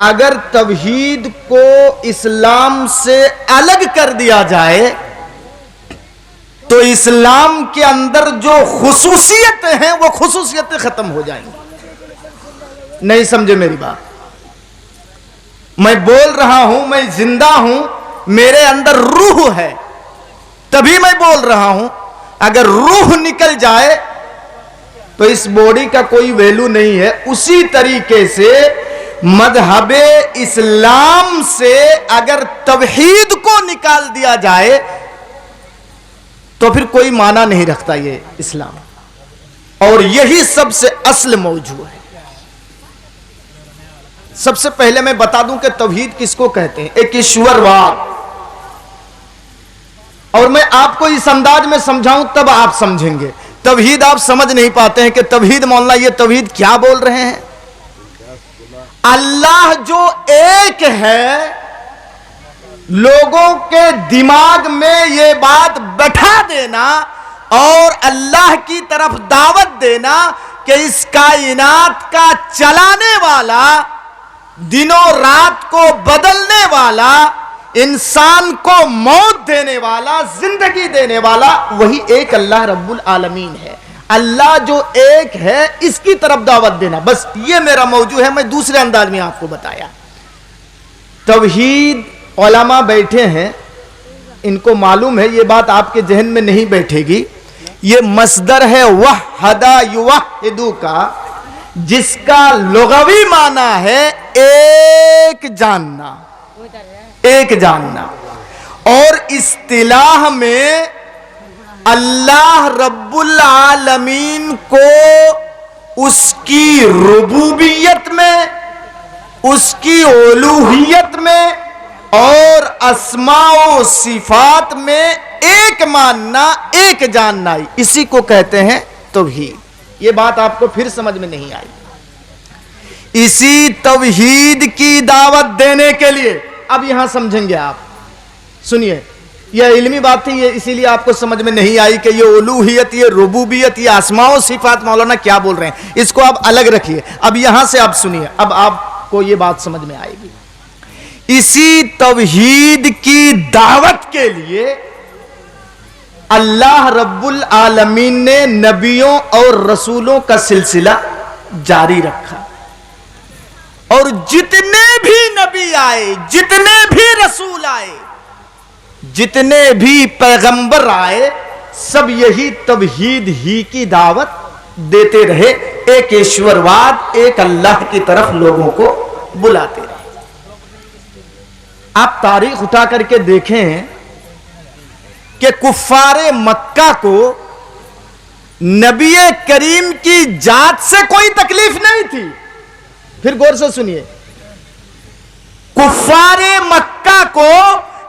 اگر توحید کو اسلام سے الگ کر دیا جائے تو اسلام کے اندر جو خصوصیتیں ہیں وہ خصوصیتیں ختم ہو جائیں گی۔ نہیں سمجھے میری بات؟ میں بول رہا ہوں، میں زندہ ہوں، میرے اندر روح ہے تبھی میں بول رہا ہوں۔ اگر روح نکل جائے تو اس باڈی کا کوئی ویلو نہیں ہے۔ اسی طریقے سے مذہب اسلام سے اگر توحید کو نکال دیا جائے تو پھر کوئی معنی نہیں رکھتا یہ اسلام، اور یہی سب سے اصل موضوع ہے۔ سب سے پہلے میں بتا دوں کہ توحید کس کو کہتے ہیں۔ ایک ایشورواد، اور میں آپ کو اس انداز میں سمجھاؤں تب آپ سمجھیں گے۔ توحید آپ سمجھ نہیں پاتے ہیں کہ توحید مولانا یہ توحید کیا بول رہے ہیں۔ اللہ جو ایک ہے، لوگوں کے دماغ میں یہ بات بٹھا دینا اور اللہ کی طرف دعوت دینا کہ اس کائنات کا چلانے والا، دنوں رات کو بدلنے والا، انسان کو موت دینے والا، زندگی دینے والا، وہی ایک اللہ رب العالمین ہے۔ اللہ جو ایک ہے اس کی طرف دعوت دینا، بس یہ میرا موضوع ہے۔ میں دوسرے انداز میں آپ کو بتایا۔ توحید علماء بیٹھے ہیں، ان کو معلوم ہے، یہ بات آپ کے ذہن میں نہیں بیٹھے گی۔ یہ مصدر ہے وحد یوحدو کا، جس کا لغوی معنی ہے ایک جاننا، ایک جاننا، اور اصطلاح میں اللہ رب العالمین کو اس کی ربوبیت میں، اس کی الوہیت میں اور اسماء و صفات میں ایک ماننا، ایک جاننا، اسی کو کہتے ہیں توحید۔ یہ بات آپ کو پھر سمجھ میں نہیں آئی۔ اسی توحید کی دعوت دینے کے لیے، اب یہاں سمجھیں گے آپ، سنیے، یہ علمی بات تھی، یہ اسی لیے آپ کو سمجھ میں نہیں آئی کہ یہ الوہیت، یہ ربوبیت، یہ اسماء و صفات مولانا کیا بول رہے ہیں، اس کو آپ الگ رکھیے۔ اب یہاں سے آپ سنیے، اب آپ کو یہ بات سمجھ میں آئے گی۔ اسی توحید کی دعوت کے لیے اللہ رب العالمین نے نبیوں اور رسولوں کا سلسلہ جاری رکھا، اور جتنے بھی نبی آئے، جتنے بھی رسول آئے، جتنے بھی پیغمبر آئے، سب یہی توحید ہی کی دعوت دیتے رہے، ایک ایشورواد، ایک اللہ کی طرف لوگوں کو بلاتے رہے۔ آپ تاریخ اٹھا کر کے دیکھیں کہ کفار مکہ کو نبی کریم کی ذات سے کوئی تکلیف نہیں تھی۔ پھر غور سے سنیے، کفار مکہ کو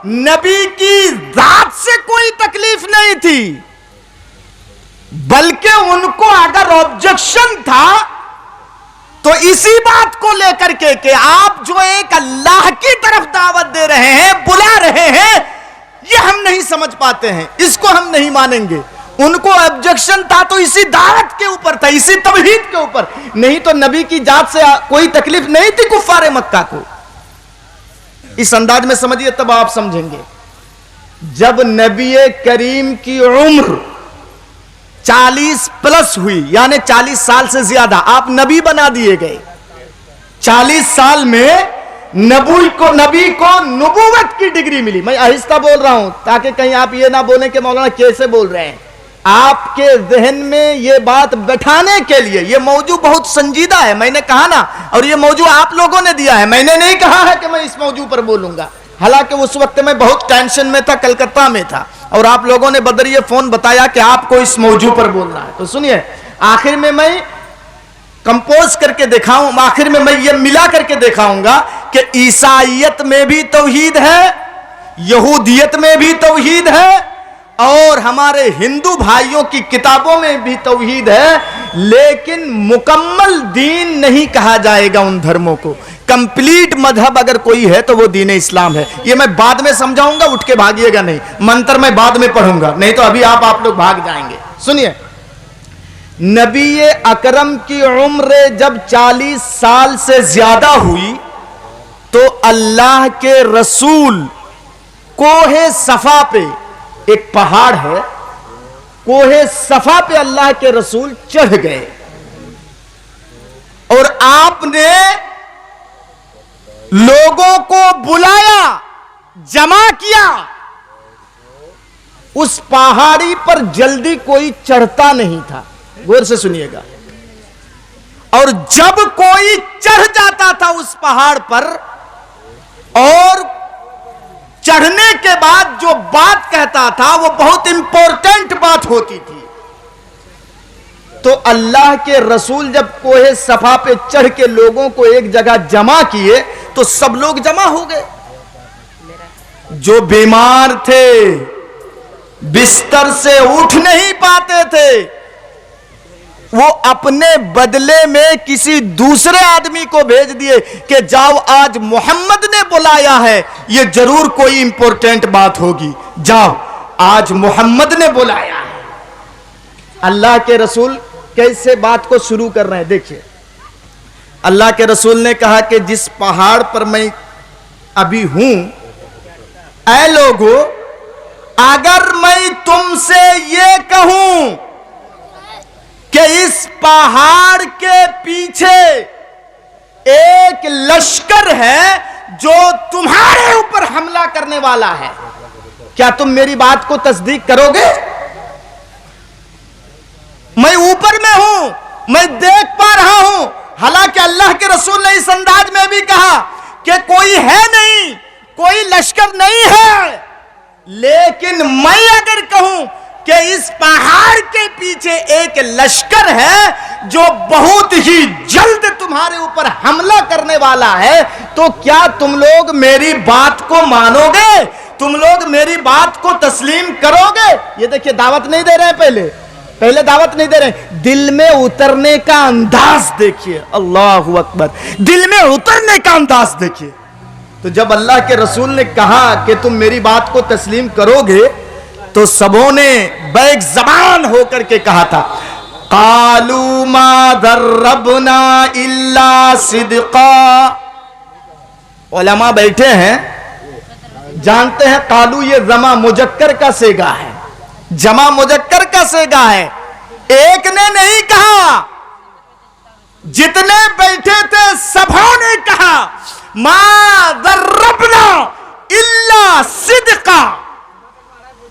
نبی کی ذات سے کوئی تکلیف نہیں تھی، بلکہ ان کو اگر آبجیکشن تھا تو اسی بات کو لے کر کے کہ آپ جو ایک اللہ کی طرف دعوت دے رہے ہیں، بلا رہے ہیں، یہ ہم نہیں سمجھ پاتے ہیں، اس کو ہم نہیں مانیں گے۔ ان کو آبجیکشن تھا تو اسی دعوت کے اوپر تھا، اسی توحید کے اوپر، نہیں تو نبی کی ذات سے کوئی تکلیف نہیں تھی کفار مکہ کو۔ اس انداز میں سمجھیے تب آپ سمجھیں گے۔ جب نبی کریم کی عمر 40 پلس ہوئی، یعنی 40 سال سے زیادہ، آپ نبی بنا دیے گئے۔ 40 سال میں نبی کو نبوت کی ڈگری ملی۔ میں آہستہ بول رہا ہوں تاکہ کہیں آپ یہ نہ بولیں کہ مولانا کیسے بول رہے ہیں۔ آپ کے ذہن میں یہ بات بٹھانے کے لیے، یہ موضوع بہت سنجیدہ ہے، میں نے کہا نا، اور یہ موضوع آپ لوگوں نے دیا ہے، میں نے نہیں کہا ہے کہ میں اس موضوع پر بولوں گا، حالانکہ اس وقت میں بہت ٹینشن میں تھا، کلکتہ میں تھا، اور آپ لوگوں نے بدریہ فون بتایا کہ آپ کو اس موضوع پر بولنا ہے۔ تو سنیے، آخر میں میں کمپوز کر کے دکھاؤں، آخر میں یہ ملا کر کے دکھاؤں گا کہ عیسائیت میں بھی توحید ہے، یہودیت میں بھی توحید ہے، اور ہمارے ہندو بھائیوں کی کتابوں میں بھی توحید ہے، لیکن مکمل دین نہیں کہا جائے گا ان دھرموں کو۔ کمپلیٹ مذہب اگر کوئی ہے تو وہ دین اسلام ہے۔ یہ میں بعد میں سمجھاؤں گا، اٹھ کے بھاگیے گا نہیں، منتر میں بعد میں پڑھوں گا، نہیں تو ابھی آپ لوگ بھاگ جائیں گے۔ سنیے، نبی اکرم کی عمر جب 40 سال سے زیادہ ہوئی تو اللہ کے رسول کوہ صفا پہ، ایک پہاڑ ہے، کوہ صفا پہ اللہ کے رسول چڑھ گئے اور آپ نے لوگوں کو بلایا، جمع کیا۔ اس پہاڑی پر جلدی کوئی چڑھتا نہیں تھا، غور سے سنیے گا، اور جب کوئی چڑھ جاتا تھا اس پہاڑ پر اور چڑھنے کے بعد جو بات کہتا تھا وہ بہت امپورٹنٹ بات ہوتی تھی، تو اللہ کے رسول جب کوہ صفا پہ چڑھ کے لوگوں کو ایک جگہ جمع کیے تو سب لوگ جمع ہو گئے۔ جو بیمار تھے، بستر سے اٹھ نہیں پاتے تھے، وہ اپنے بدلے میں کسی دوسرے آدمی کو بھیج دیے کہ جاؤ، آج محمد نے بلایا ہے، یہ ضرور کوئی امپورٹنٹ بات ہوگی، جاؤ آج محمد نے بلایا ہے۔ اللہ کے رسول کیسے بات کو شروع کر رہے ہیں، دیکھیے اللہ کے رسول نے کہا کہ جس پہاڑ پر میں ابھی ہوں، اے لوگو، اگر میں تم سے یہ کہوں کہ اس پہاڑ کے پیچھے ایک لشکر ہے جو تمہارے اوپر حملہ کرنے والا ہے، کیا تم میری بات کو تصدیق کرو گے؟ میں اوپر میں ہوں، میں دیکھ پا رہا ہوں، حالانکہ اللہ کے رسول نے اس انداز میں بھی کہا کہ کوئی ہے نہیں، کوئی لشکر نہیں ہے، لیکن میں اگر کہوں کہ اس پہاڑ کے پیچھے ایک لشکر ہے جو بہت ہی جلد تمہارے اوپر حملہ کرنے والا ہے، تو کیا تم لوگ میری بات کو مانو گے؟ تم لوگ میری بات کو تسلیم کرو گے؟ یہ دیکھیے دعوت نہیں دے رہے ہیں، پہلے دعوت نہیں دے رہے ہیں، دل میں اترنے کا انداز دیکھیے، اللہ اکبر، دل میں اترنے کا انداز دیکھیے۔ تو جب اللہ کے رسول نے کہا کہ تم میری بات کو تسلیم کرو گے تو سبوں نے بیک زبان ہو کر کے کہا تھا، قالوا ما دربنا الا صدقا۔ علماء بیٹھے ہیں، جانتے ہیں قالو یہ جمع مذکر کا صیغہ ہے، جمع مذکر کا صیغہ ہے، ایک نے نہیں کہا، جتنے بیٹھے تھے سبوں نے کہا ما ضربنا الا صدقا۔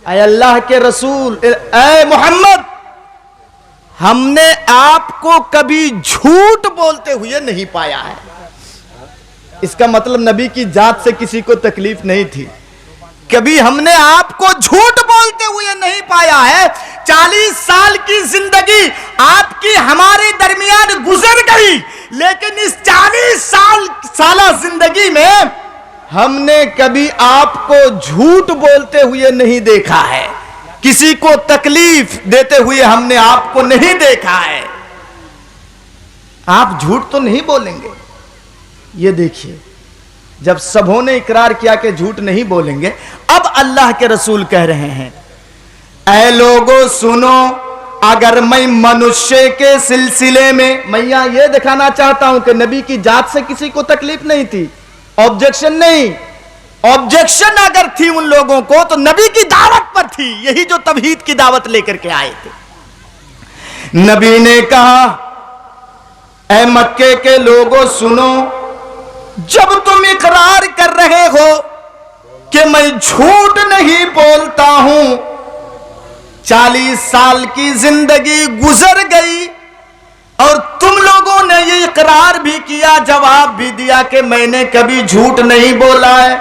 اے اللہ کے رسول، اے محمد، ہم نے آپ کو کبھی جھوٹ بولتے ہوئے نہیں پایا ہے۔ اس کا مطلب نبی کی ذات سے کسی کو تکلیف نہیں تھی، کبھی ہم نے آپ کو جھوٹ بولتے ہوئے نہیں پایا ہے۔ 40 سال کی زندگی آپ کی ہمارے درمیان گزر گئی، لیکن اس 40 سالہ زندگی میں ہم نے کبھی آپ کو جھوٹ بولتے ہوئے نہیں دیکھا ہے، کسی کو تکلیف دیتے ہوئے ہم نے آپ کو نہیں دیکھا ہے۔ آپ جھوٹ تو نہیں بولیں گے؟ یہ دیکھیے، جب سبوں نے اقرار کیا کہ جھوٹ نہیں بولیں گے، اب اللہ کے رسول کہہ رہے ہیں، اے لوگو سنو، اگر میں منشے کے سلسلے میں یہاں یہ دکھانا چاہتا ہوں کہ نبی کی ذات سے کسی کو تکلیف نہیں تھی، آبجیکشن نہیں، آبجیکشن اگر تھی ان لوگوں کو تو نبی کی دعوت پر تھی، یہی جو توحید کی دعوت لے کر کے آئے تھے۔ نبی نے کہا، اے مکے کے لوگوں سنو، جب تم اقرار کر رہے ہو کہ میں جھوٹ نہیں بولتا ہوں، 40 سال کی زندگی گزر گئی اور تم لوگوں نے یہ اقرار بھی کیا، جواب بھی دیا کہ میں نے کبھی جھوٹ نہیں بولا ہے،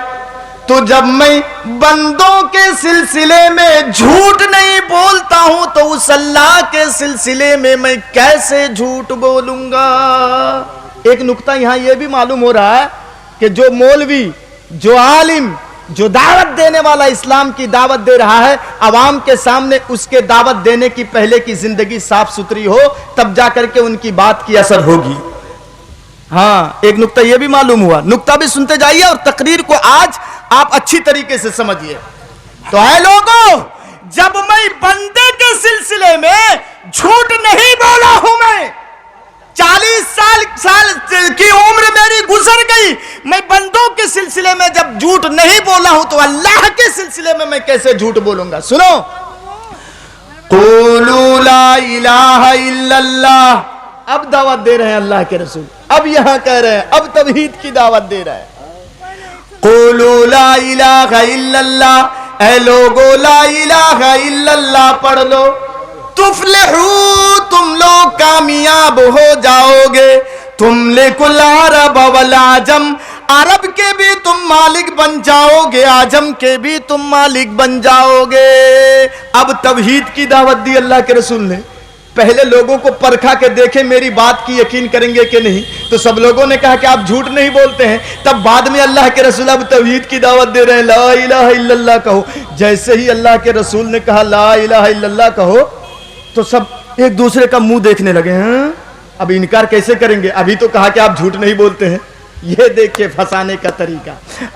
تو جب میں بندوں کے سلسلے میں جھوٹ نہیں بولتا ہوں تو اس اللہ کے سلسلے میں کیسے جھوٹ بولوں گا؟ ایک نقطہ یہاں یہ بھی معلوم ہو رہا ہے کہ جو مولوی، جو عالم، جو دعوت دینے والا اسلام کی دعوت دے رہا ہے، عوام کے سامنے اس کے دعوت دینے کی پہلے کی زندگی صاف ستھری ہو، تب جا کر کے ان کی بات کی اثر ہوگی۔ ہاں، ایک نقطہ یہ بھی معلوم ہوا، نقطہ بھی سنتے جائیے اور تقریر کو آج آپ اچھی طریقے سے سمجھیے۔ تو اے لوگوں، جب میں بندے کے سلسلے میں جھوٹ نہیں بولا ہوں، میں 40 سال کی عمر میری گزر گئی، میں بندوں کے کے سلسلے میں جب جھوٹ نہیں بولا ہوں تو اللہ کے سلسلے میں میں کیسے جھوٹ بولوں گا؟ سنو، قولوا لا الہ الا اللہ، اب دعوت دے رہے ہیں اللہ کے رسول، اب یہاں کہہ رہے ہیں، اب توحید کی دعوت دے رہے ہیں۔ قولوا لا الہ الا اللہ، اے لوگو لا الہ الا اللہ پڑھ لو، تفلحو، تم لوگ کامیاب ہو جاؤ گے، تملک العرب والعجم، عرب کے بھی تم مالک بن جاؤ گے، عجم کے بھی تم مالک بن جاؤ گے۔ اب توحید کی دعوت دی اللہ کے رسول نے، پہلے لوگوں کو پرکھا کے دیکھیں میری بات کی یقین کریں گے کہ نہیں، تو سب لوگوں نے کہا کہ آپ جھوٹ نہیں بولتے ہیں، تب بعد میں اللہ کے رسول اب توحید کی دعوت دے رہے ہیں، لا الہ الا اللہ کہو۔ جیسے ہی اللہ کے رسول نے کہا لا الہ الا اللہ کہو تو سب ایک دوسرے کا منہ دیکھنے لگے، ہاں اب انکار کیسے کریں گے، ابھی تو کہا کہ آپ جھوٹ نہیں بولتے ہیں۔ یہ دیکھیں پھنسانے کا طریقہ،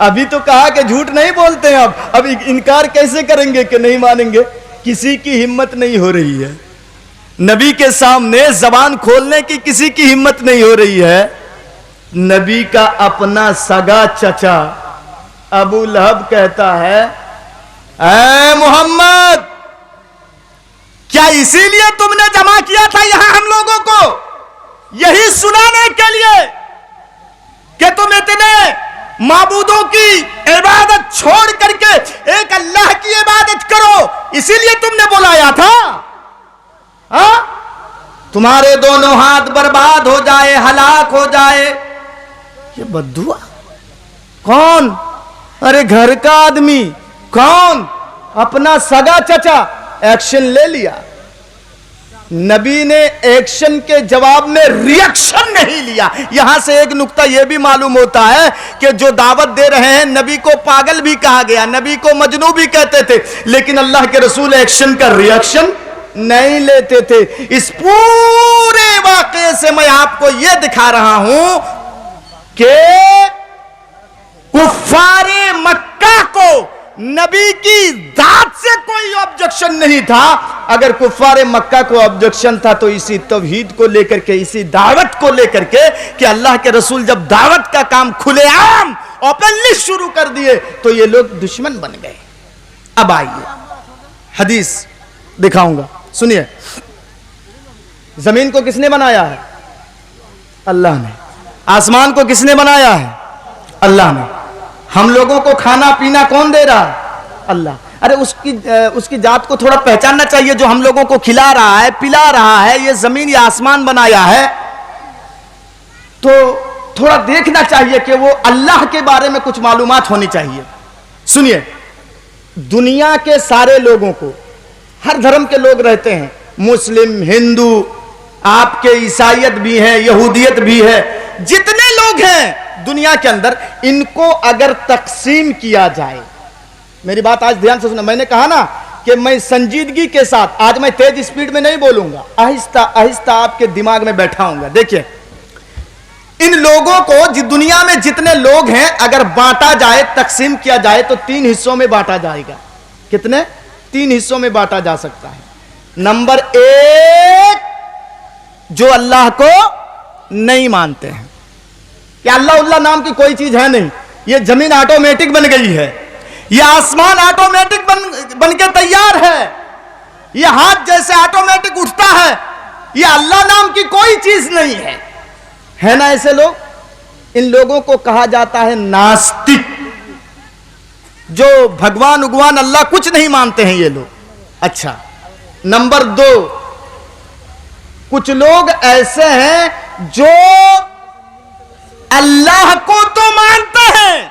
ابھی تو کہا کہ جھوٹ نہیں بولتے ہیں، اب انکار کیسے کریں گے کہ نہیں مانیں گے۔ کسی کی ہمت نہیں ہو رہی ہے نبی کے سامنے زبان کھولنے کی، کسی کی ہمت نہیں ہو رہی ہے۔ نبی کا اپنا سگا چچا ابو لہب کہتا ہے، اے محمد، کیا اسی لیے تم نے جمع کیا تھا یہاں ہم لوگوں کو، یہی سنانے کے لیے کہ تم اتنے معبودوں کی عبادت چھوڑ کر کے ایک اللہ کی عبادت کرو، اسی لیے تم نے بلایا تھا؟ ہاں، تمہارے دونوں ہاتھ برباد ہو جائے، ہلاک ہو جائے۔ یہ بددعا کون؟ ارے گھر کا آدمی کون؟ اپنا سگا چچا۔ ایکشن لے لیا نبی نے، ایکشن کے جواب میں ریئیکشن نہیں لیا۔ یہاں سے ایک نقطہ یہ بھی معلوم ہوتا ہے کہ جو دعوت دے رہے ہیں نبی کو پاگل بھی کہا گیا، نبی کو مجنون بھی کہتے تھے، لیکن اللہ کے رسول ایکشن کا ریئیکشن نہیں لیتے تھے۔ اس پورے واقعے سے میں آپ کو یہ دکھا رہا ہوں کہ کفار مکہ کو نبی کی ذات سے کوئی آبجیکشن نہیں تھا۔ اگر کفار مکہ کو آبجیکشن تھا تو اسی توحید کو لے کر کے، اسی دعوت کو لے کر کے کہ اللہ کے رسول جب دعوت کا کام کھلے عام اوپنلی شروع کر دیے تو یہ لوگ دشمن بن گئے۔ اب آئیے حدیث دکھاؤں گا، سنیے۔ زمین کو کس نے بنایا ہے؟ اللہ نے۔ آسمان کو کس نے بنایا ہے؟ اللہ نے۔ ہم لوگوں کو کھانا پینا کون دے رہا ہے؟ اللہ۔ ارے اس کی ذات کو تھوڑا پہچاننا چاہیے، جو ہم لوگوں کو کھلا رہا ہے، پلا رہا ہے، یہ زمین یا آسمان بنایا ہے، تو تھوڑا دیکھنا چاہیے کہ وہ اللہ کے بارے میں کچھ معلومات ہونی چاہیے۔ سنیے، دنیا کے سارے لوگوں کو، ہر دھرم کے لوگ رہتے ہیں، مسلم، ہندو، آپ کے عیسائیت بھی ہے، یہودیت بھی ہے، جتنے لوگ ہیں دنیا کے اندر، ان کو اگر تقسیم کیا جائے، میری بات آج دھیان سے سننا، میں نے کہا نا کہ میں سنجیدگی کے ساتھ، آج میں تیز سپیڈ میں نہیں بولوں گا، آہستہ آہستہ آپ کے دماغ میں بیٹھا ہوں گا۔ دیکھیں، ان لوگوں کو دنیا میں جتنے لوگ ہیں اگر بانٹا جائے، تقسیم کیا جائے تو 3 حصوں میں بانٹا جائے گا۔ کتنے؟ 3 حصوں میں بانٹا جا سکتا ہے۔ نمبر 1، جو اللہ کو نہیں مانتے ہیں، کہ اللہ نام کی کوئی چیز ہے نہیں، یہ زمین آٹومیٹک بن گئی ہے، یہ آسمان آٹومیٹک بن کے تیار ہے، یہ ہاتھ جیسے آٹومیٹک اٹھتا ہے، یہ اللہ نام کی کوئی چیز نہیں ہے نا ایسے لوگ؟ ان لوگوں کو کہا جاتا ہے ناستک، جو بھگوان اگوان اللہ کچھ نہیں مانتے ہیں یہ لوگ۔ اچھا، نمبر 2، کچھ لوگ ایسے ہیں جو اللہ کو تو مانتے ہیں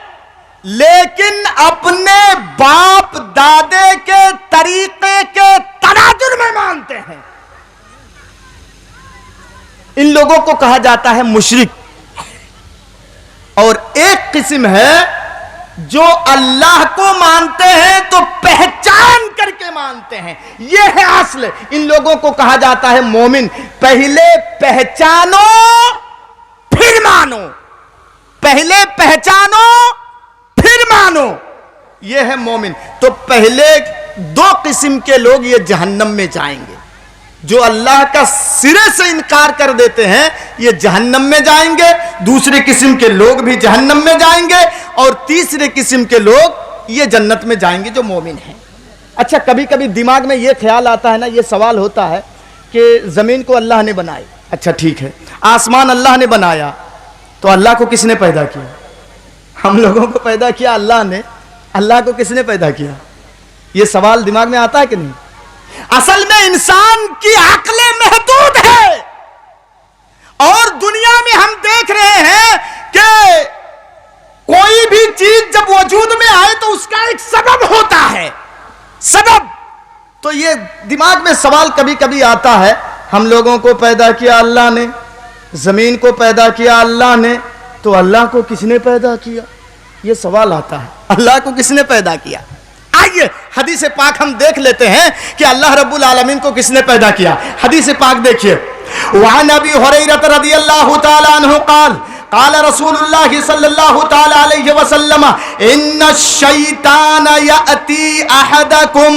لیکن اپنے باپ دادے کے طریقے کے تناظر میں مانتے ہیں، ان لوگوں کو کہا جاتا ہے مشرک۔ اور ایک قسم ہے جو اللہ کو مانتے ہیں تو پہچان کر کے مانتے ہیں، یہ ہے اصل۔ ان لوگوں کو کہا جاتا ہے مومن۔ پہلے پہچانو پھر مانو، پہلے پہچانو پھر مانو، یہ ہے مومن۔ تو پہلے 2 قسم کے لوگ یہ جہنم میں جائیں گے، جو اللہ کا سرے سے انکار کر دیتے ہیں یہ جہنم میں جائیں گے، دوسری قسم کے لوگ بھی جہنم میں جائیں گے، اور تیسرے قسم کے لوگ یہ جنت میں جائیں گے جو مومن ہیں۔ اچھا کبھی کبھی دماغ میں یہ خیال آتا ہے نا، یہ سوال ہوتا ہے کہ زمین کو اللہ نے بنائی، اچھا ٹھیک ہے، آسمان اللہ نے بنایا، تو اللہ کو کس نے پیدا کیا؟ ہم لوگوں کو پیدا کیا اللہ نے، اللہ کو کس نے پیدا کیا؟ یہ سوال دماغ میں آتا ہے کہ نہیں؟ اصل میں انسان کی عقلیں محدود ہے، اور دنیا میں ہم دیکھ رہے ہیں کہ کوئی بھی چیز جب وجود میں آئے تو اس کا ایک سبب ہوتا ہے، سبب۔ تو یہ دماغ میں سوال کبھی کبھی آتا ہے، ہم لوگوں کو پیدا کیا اللہ نے، زمین کو پیدا کیا اللہ نے، تو اللہ کو کس نے پیدا کیا؟ یہ سوال آتا ہے، اللہ کو کس نے پیدا کیا؟ آئیے حدیث پاک ہم دیکھ لیتے ہیں کہ اللہ رب العالمین کو کس نے پیدا کیا۔ حدیث پاک دیکھیے، وعن ابی ہریرہ رضی اللہ تعالی عنہ قال قال رسول اللہ صلی اللہ تعالی علیہ وسلم ان الشیطان یأتی احدکم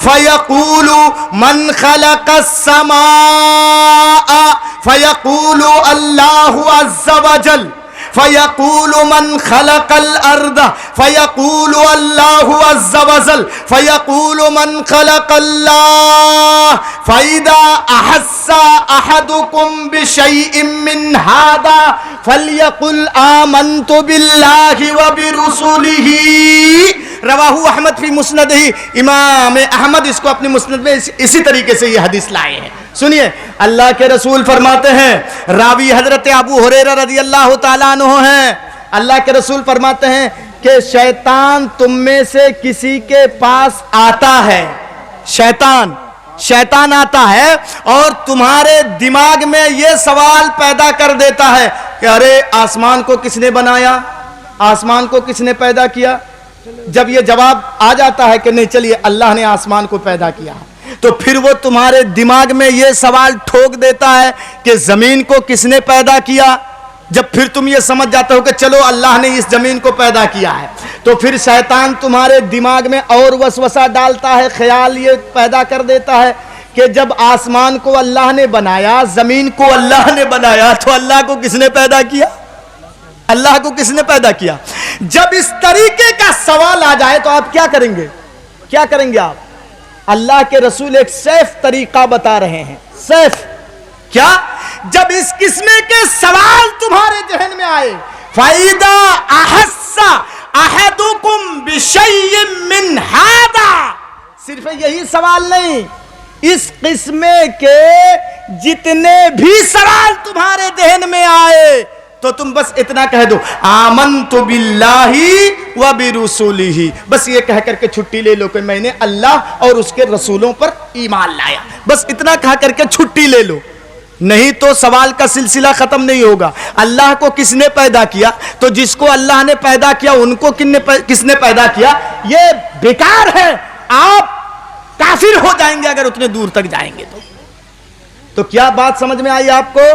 فیقول من خلق السماء فیقول اللہ عز وجل فيقول من خلق الأرض فيقول الله عز وجل فيقول من خلق الله فإذا أحس أحدكم بشيء من هذا فليقل آمنت بالله وبرسله رواہ احمد فی مسند ہی، امام احمد اس کو اپنی مسند میں اسی طریقے سے یہ حدیث لائے ہیں۔ سنیے اللہ کے رسول فرماتے ہیں، راوی حضرت ابو ہریرہ رضی اللہ تعالیٰ عنہ ہیں، اللہ کے رسول فرماتے ہیں کہ شیطان تم میں سے کسی کے پاس آتا ہے، شیطان آتا ہے اور تمہارے دماغ میں یہ سوال پیدا کر دیتا ہے کہ ارے آسمان کو کس نے بنایا، آسمان کو کس نے پیدا کیا؟ جب یہ جواب آ جاتا ہے کہ نہیں چلیے اللہ نے آسمان کو پیدا کیا، تو پھر وہ تمہارے دماغ میں یہ سوال ٹھوک دیتا ہے کہ زمین کو کس نے پیدا کیا۔ جب پھر تم یہ سمجھ جاتے ہو کہ چلو اللہ نے اس زمین کو پیدا کیا ہے، تو پھر شیطان تمہارے دماغ میں اور وسوسہ ڈالتا ہے، خیال یہ پیدا کر دیتا ہے کہ جب آسمان کو اللہ نے بنایا، زمین کو اللہ نے بنایا، تو اللہ کو کس نے پیدا کیا؟ اللہ کو کس نے پیدا کیا؟ جب اس طریقے کا سوال آ جائے تو آپ کیا کریں گے؟ کیا کریں گے آپ؟ اللہ کے رسول ایک سیف طریقہ بتا رہے ہیں، سیف کیا؟ جب اس قسم کے سوال تمہارے ذہن میں آئے، فَإِذَا أَحَسَّ أَحَدُكُمْ بِشَيْءٍ مِّنْ هَذَا، صرف یہی سوال نہیں، اس قسم کے جتنے بھی سوال تمہارے ذہن میں آئے تو تم بس اتنا کہہ دو آمنت باللہ وبرسولہ، بس یہ کہہ کر کے چھٹی لے لو کہ میں نے اللہ اور اس کے رسولوں پر ایمان لایا، بس اتنا کہہ کر کے چھٹی لے لو، نہیں تو سوال کا سلسلہ ختم نہیں ہوگا۔ اللہ کو کس نے پیدا کیا؟ تو جس کو اللہ نے پیدا کیا ان کو کس نے پیدا کیا؟ یہ بیکار ہے، آپ کافر ہو جائیں گے اگر اتنے دور تک جائیں گے تو کیا بات سمجھ میں آئی آپ کو؟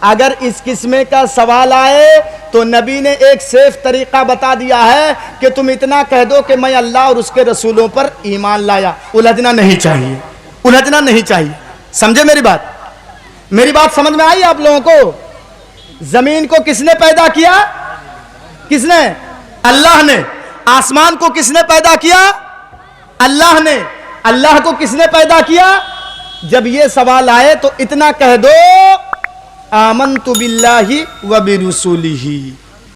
اگر اس قسم کا سوال آئے تو نبی نے ایک سیف طریقہ بتا دیا ہے کہ تم اتنا کہہ دو کہ میں اللہ اور اس کے رسولوں پر ایمان لایا۔ الجھنا نہیں چاہیے، الجھنا نہیں چاہیے، سمجھے میری بات؟ میری بات سمجھ میں آئی آپ لوگوں کو؟ زمین کو کس نے پیدا کیا؟ کس نے؟ اللہ نے۔ آسمان کو کس نے پیدا کیا؟ اللہ نے۔ اللہ کو کس نے پیدا کیا؟ جب یہ سوال آئے تو اتنا کہہ دو آمنت باللہ وبرسولہ،